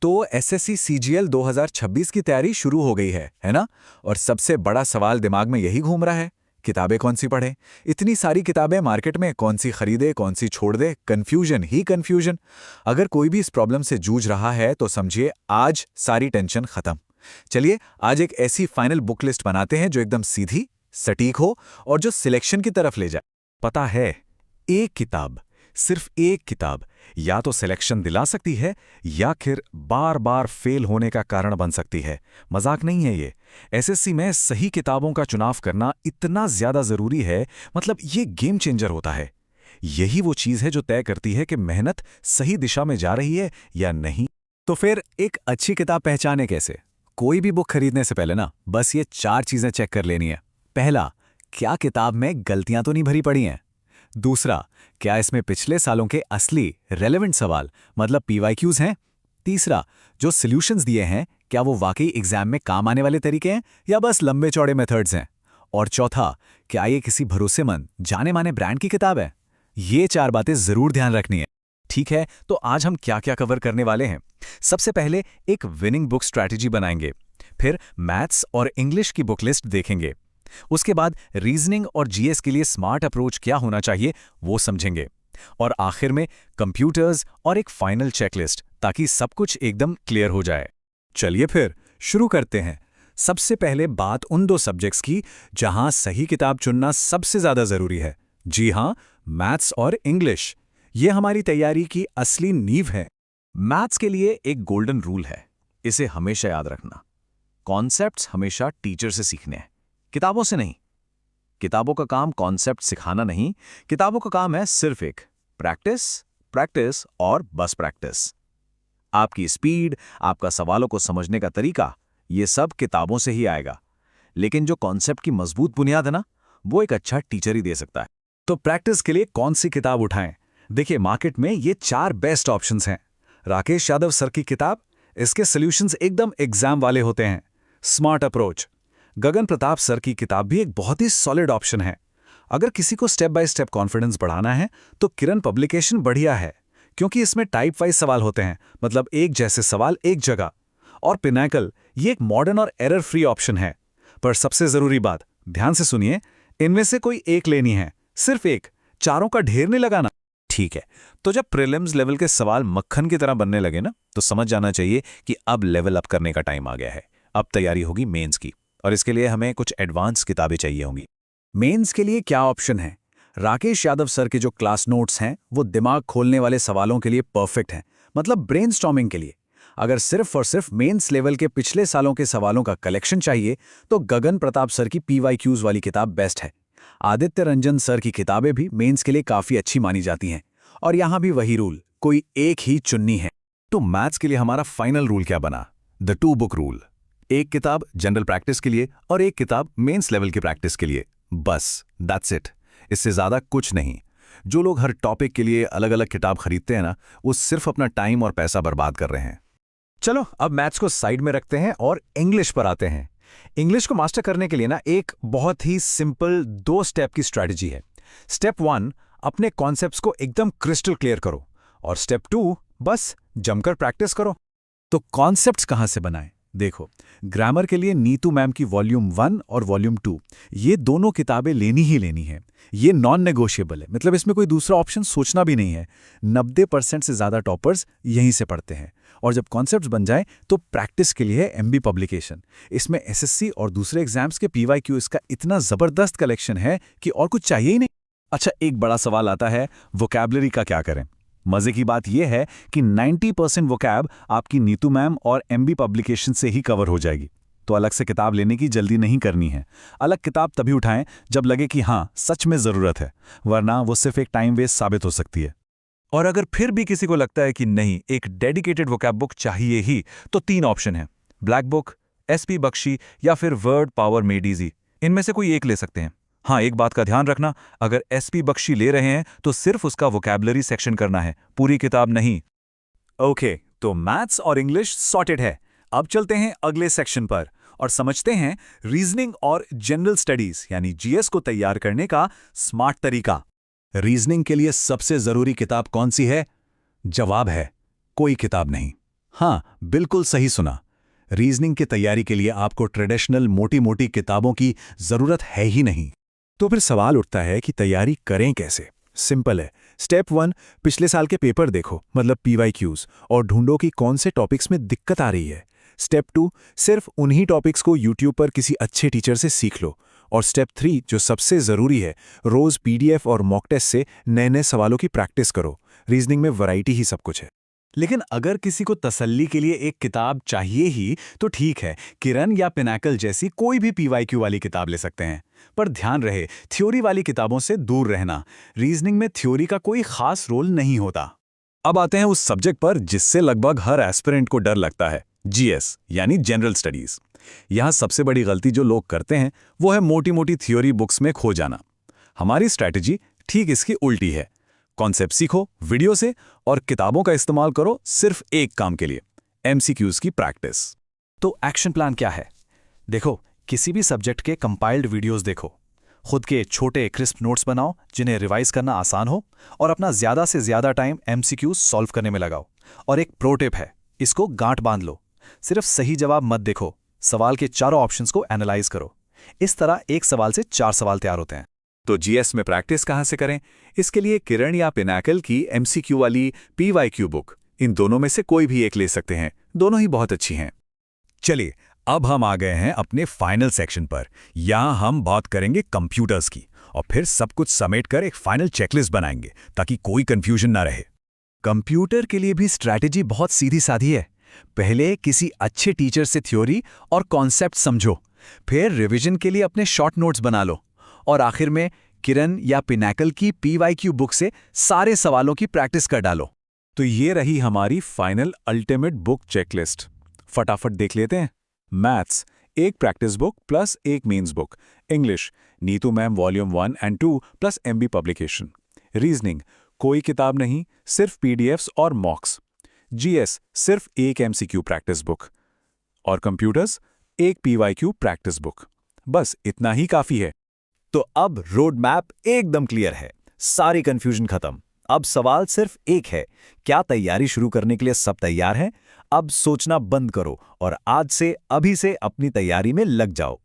तो SSC CGL 2026 की तैयारी शुरू हो गई है ना? और सबसे बड़ा सवाल दिमाग में यही घूम रहा है, किताबें कौन सी पढ़ें? इतनी सारी किताबें मार्केट में, कौन सी खरीदे, कौन सी छोड़ दे, कंफ्यूजन ही कंफ्यूजन। अगर कोई भी इस प्रॉब्लम से जूझ रहा है तो समझिए आज सारी टेंशन खत्म। चलिए आज एक ऐसी फाइनल बुक लिस्ट बनाते हैं जो एकदम सीधी, सटीक हो और जो सिलेक्शन की तरफ ले जाए। पता है, एक किताब, सिर्फ एक किताब या तो सिलेक्शन दिला सकती है या फिर बार बार फेल होने का कारण बन सकती है। मजाक नहीं है ये। एसएससी में सही किताबों का चुनाव करना इतना ज्यादा जरूरी है, मतलब ये गेम चेंजर होता है। यही वो चीज है जो तय करती है कि मेहनत सही दिशा में जा रही है या नहीं। तो फिर एक अच्छी किताब पहचाने कैसे? कोई भी बुक खरीदने से पहले ना बस ये 4 चीजें चेक कर लेनी है। पहला, क्या किताब में गलतियां तो नहीं भरी पड़ी हैं? दूसरा, क्या इसमें पिछले सालों के असली रेलेवेंट सवाल मतलब पीवाईक्यूज हैं? तीसरा, जो सॉल्यूशंस दिए हैं क्या वो वाकई एग्जाम में काम आने वाले तरीके हैं या बस लंबे चौड़े मेथड्स हैं? और चौथा, क्या ये किसी भरोसेमंद जाने माने ब्रांड की किताब है? ये 4 बातें जरूर ध्यान रखनी है। ठीक है, तो आज हम क्या क्या कवर करने वाले हैं? सबसे पहले एक विनिंग बुक स्ट्रैटेजी बनाएंगे, फिर मैथ्स और इंग्लिश की बुक लिस्ट देखेंगे, उसके बाद रीजनिंग और जीएस के लिए स्मार्ट अप्रोच क्या होना चाहिए वो समझेंगे, और आखिर में कंप्यूटर्स और एक फाइनल चेकलिस्ट, ताकि सब कुछ एकदम क्लियर हो जाए। चलिए फिर शुरू करते हैं। सबसे पहले बात उन 2 सब्जेक्ट्स की जहां सही किताब चुनना सबसे ज्यादा जरूरी है। जी हां, मैथ्स और इंग्लिश। ये हमारी तैयारी की असली नींव है। मैथ्स के लिए एक गोल्डन रूल है, इसे हमेशा याद रखना। कॉन्सेप्ट्स हमेशा टीचर से सीखने हैं, किताबों से नहीं। किताबों का काम कॉन्सेप्ट सिखाना नहीं, किताबों का काम है सिर्फ एक प्रैक्टिस, प्रैक्टिस और बस प्रैक्टिस। आपकी स्पीड, आपका सवालों को समझने का तरीका, ये सब किताबों से ही आएगा। लेकिन जो कॉन्सेप्ट की मजबूत बुनियाद है ना, वो एक अच्छा टीचर ही दे सकता है। तो प्रैक्टिस के लिए कौन सी किताब उठाएं? देखिए, मार्केट में ये 4 बेस्ट ऑप्शंस हैं। राकेश यादव सर की किताब, इसके सॉल्यूशंस एकदम एग्जाम वाले होते हैं। स्मार्ट अप्रोच, गगन प्रताप सर की किताब भी एक बहुत ही सॉलिड ऑप्शन है। अगर किसी को स्टेप बाय स्टेप कॉन्फिडेंस बढ़ाना है तो किरण पब्लिकेशन बढ़िया है, क्योंकि इसमें टाइप वाइज सवाल होते हैं, मतलब एक जैसे सवाल एक जगह। और पिनाकल, ये एक मॉडर्न और एरर फ्री ऑप्शन है। पर सबसे जरूरी बात, ध्यान से सुनिए, इनमें से कोई एक लेनी है, सिर्फ एक, चारों का ढेर नहीं लगाना। ठीक है, तो जब प्रीलिम्स लेवल के सवाल मक्खन की तरह बनने लगे ना, तो समझ जाना चाहिए कि अब लेवल अप करने का टाइम आ गया है। अब तैयारी होगी मेंस की, और इसके लिए हमें कुछ एडवांस किताबें चाहिए होंगी। मेंस के लिए क्या ऑप्शन है? राकेश यादव सर के जो क्लास नोट्स हैं वो दिमाग खोलने वाले सवालों के लिए परफेक्ट हैं, मतलब ब्रेनस्टॉर्मिंग के लिए। अगर सिर्फ और सिर्फ मेंस लेवल के पिछले सालों के सवालों का कलेक्शन चाहिए तो गगन प्रताप सर की पीवाईक्यूज वाली किताब बेस्ट है। आदित्य रंजन सर की किताबें भी मेंस के लिए काफी अच्छी मानी जाती हैं। और यहां भी वही रूल, कोई एक ही चुननी है। तो मैथ्स के लिए हमारा फाइनल रूल क्या बना? The 2 book rule. एक किताब जनरल प्रैक्टिस के लिए और एक किताब मेंस लेवल की प्रैक्टिस के लिए, बस दैट्स इट। इससे ज्यादा कुछ नहीं। जो लोग हर टॉपिक के लिए अलग अलग किताब खरीदते हैं ना, वो सिर्फ अपना टाइम और पैसा बर्बाद कर रहे हैं। चलो अब मैथ्स को साइड में रखते हैं और इंग्लिश पर आते हैं। इंग्लिश को मास्टर करने के लिए ना एक बहुत ही सिंपल 2 स्टेप की स्ट्रैटेजी है। स्टेप 1, अपने कॉन्सेप्ट्स को एकदम क्रिस्टल क्लियर करो, और स्टेप 2, बस जमकर प्रैक्टिस करो। तो कॉन्सेप्ट्स कहां से बनाएं? देखो, ग्रामर के लिए नीतू मैम की वॉल्यूम 1 और वॉल्यूम 2, ये दोनों किताबें लेनी ही लेनी है। ये नॉन नेगोशिएबल है, मतलब इसमें कोई दूसरा ऑप्शन सोचना भी नहीं है। 90% से ज्यादा टॉपर्स यहीं से पढ़ते हैं। और जब कॉन्सेप्ट्स बन जाए तो प्रैक्टिस के लिए एमबी पब्लिकेशन, इसमें एसएससी और दूसरे एग्जाम्स के पीवाईक्यूज का इतना जबरदस्त कलेक्शन है कि और कुछ चाहिए ही नहीं। अच्छा, एक बड़ा सवाल आता है, वोकैबुलरी का क्या करें? मजे की बात यह है कि 90% वोकैब आपकी नीतू मैम और एमबी पब्लिकेशन से ही कवर हो जाएगी। तो अलग से किताब लेने की जल्दी नहीं करनी है। अलग किताब तभी उठाएं जब लगे कि हाँ सच में जरूरत है, वरना वो सिर्फ एक टाइम वेस्ट साबित हो सकती है। और अगर फिर भी किसी को लगता है कि नहीं, एक डेडिकेटेड वोकैब बुक चाहिए ही, तो 3 ऑप्शन हैं, ब्लैक बुक, एसपी बख्शी या फिर वर्ड पावर मेड इजी। इनमें से कोई एक ले सकते हैं। हाँ, एक बात का ध्यान रखना, अगर एसपी बख्शी ले रहे हैं तो सिर्फ उसका वोकैबुलरी सेक्शन करना है, पूरी किताब नहीं। ओके, तो मैथ्स और इंग्लिश सॉर्टेड है। अब चलते हैं अगले सेक्शन पर और समझते हैं रीजनिंग और जनरल स्टडीज यानी जीएस को तैयार करने का स्मार्ट तरीका। रीजनिंग के लिए सबसे जरूरी किताब कौन सी है? जवाब है कोई किताब नहीं। हाँ, बिल्कुल सही सुना। रीजनिंग की तैयारी के लिए आपको ट्रेडिशनल मोटी मोटी किताबों की ज़रूरत है ही नहीं। तो फिर सवाल उठता है कि तैयारी करें कैसे। सिंपल है। स्टेप 1, पिछले साल के पेपर देखो, मतलब PYQs, और ढूंढो कि कौन से टॉपिक्स में दिक्कत आ रही है। स्टेप 2, सिर्फ उन्हीं टॉपिक्स को यूट्यूब पर किसी अच्छे टीचर से सीख लो। और स्टेप 3, जो सबसे ज़रूरी है, रोज़ PDF और मॉक टेस्ट से नए नए सवालों की प्रैक्टिस करो। रीजनिंग में वैरायटी ही सब कुछ है। लेकिन अगर किसी को तसल्ली के लिए एक किताब चाहिए ही तो ठीक है, किरण या पिनाकल जैसी कोई भी PYQ वाली किताब ले सकते हैं। पर ध्यान रहे, थ्योरी वाली किताबों से दूर रहना। रीजनिंग में थ्योरी का कोई खास रोल नहीं होता। अब आते हैं उस सब्जेक्ट पर जिससे लगभग हर एस्पिरेंट को डर लगता है, GS यानी जनरल स्टडीज। यहाँ सबसे बड़ी गलती जो लोग करते हैं वो है मोटी मोटी थ्योरी बुक्स में खो जाना। हमारी स्ट्रैटेजी ठीक इसकी उल्टी है। कॉन्सेप्ट सीखो वीडियो से और किताबों का इस्तेमाल करो सिर्फ एक काम के लिए, MCQs की प्रैक्टिस। तो एक्शन प्लान क्या है? देखो, किसी भी सब्जेक्ट के कंपाइल्ड वीडियोस देखो, खुद के छोटे क्रिस्प नोट्स बनाओ जिन्हें रिवाइज करना आसान हो, और अपना ज़्यादा से ज़्यादा टाइम MCQs सॉल्व करने में लगाओ। और एक प्रो टिप है, इसको गांठ बांध लो। सिर्फ सही जवाब मत देखो, सवाल के चारों ऑप्शंस को एनालाइज करो। इस तरह एक सवाल से 4 सवाल तैयार होते हैं। तो GS में प्रैक्टिस कहाँ से करें? इसके लिए किरण या पिनाकल की MCQ वाली PYQ बुक, इन दोनों में से कोई भी एक ले सकते हैं। दोनों ही बहुत अच्छी हैं। चलिए, अब हम आ गए हैं अपने फाइनल सेक्शन पर। यहाँ हम बात करेंगे कंप्यूटर्स की, और फिर सब कुछ समेटकर एक फाइनल चेकलिस्ट बनाएंगे ताकि कोई कंफ्यूजन ना रहे। कंप्यूटर के लिए भी स्ट्रैटेजी बहुत सीधी साधी है। पहले किसी अच्छे टीचर से थ्योरी और कॉन्सेप्ट समझो, फिर रिवीजन के लिए अपने शॉर्ट नोट्स बना लो, और आखिर में किरण या पिनाकल की PYQ बुक से सारे सवालों की प्रैक्टिस कर डालो। तो ये रही हमारी फाइनल अल्टीमेट बुक चेकलिस्ट। फटाफट देख लेते हैं। मैथ्स, एक प्रैक्टिस बुक प्लस एक mains book. English, Neetu ma'am volume 1 and 2 plus MB publication. Reasoning, कोई किताब नहीं, सिर्फ PDFs और मॉक्स। GS, सिर्फ एक MCQ प्रैक्टिस बुक। और कंप्यूटर्स, एक PYQ प्रैक्टिस बुक। बस इतना ही काफ़ी है। तो अब रोड मैप एकदम क्लियर है, सारी कंफ्यूजन खत्म। अब सवाल सिर्फ एक है, क्या तैयारी शुरू करने के लिए सब तैयार हैं? अब सोचना बंद करो और आज से अभी से अपनी तैयारी में लग जाओ।